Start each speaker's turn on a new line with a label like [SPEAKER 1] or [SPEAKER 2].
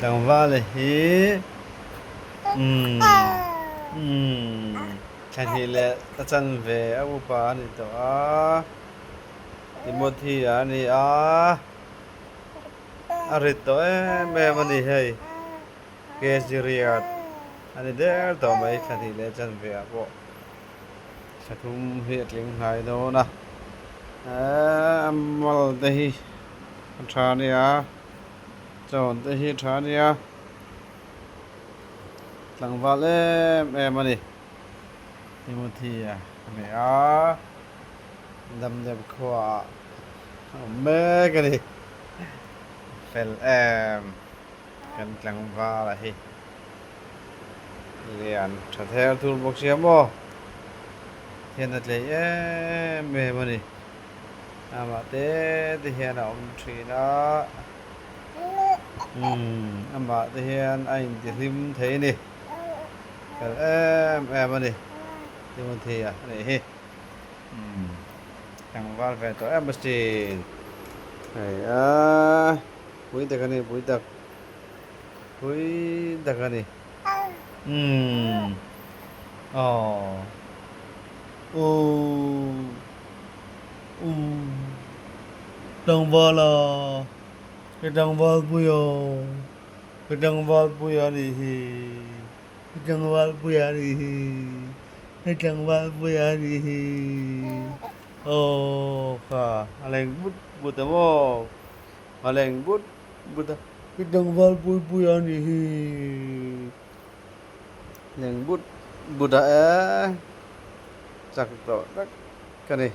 [SPEAKER 1] Chẳng vale hi. Kan hi le ta chan ve abu pa ni to a. Timothy ani a. Arit to me mani hei. Kesiriat. Ani der to mai kan hi le chan ve a bo. Sathum hi atling hai do na. Amal te hi. Thani a. Chon te hi thani a. Tlang vale me mani. Timothy a. Ani a. Dam deb khwa. Me kan hi. Fel kan tlang vale hi. Lian cha theo toolbox hiam bo. Hian at le me mani. Ama te hian a om thri na. Ama te hian a in ti hlim thei ni. Fel mani. Timothy a ni hi. Tlang val ve to basti. Ai a. Pui tak ani pui tak. Pui tak ani. Tlang val a. Cái tlang val pui a. Cái tlang val pui ani hi. Cái tlang val pui ani hi. Cái tlang val pui ani hi. Kha. Aleng but mo. Aleng but. Cái tlang val pui ani hi. Aleng but a chắc to dak kan ni.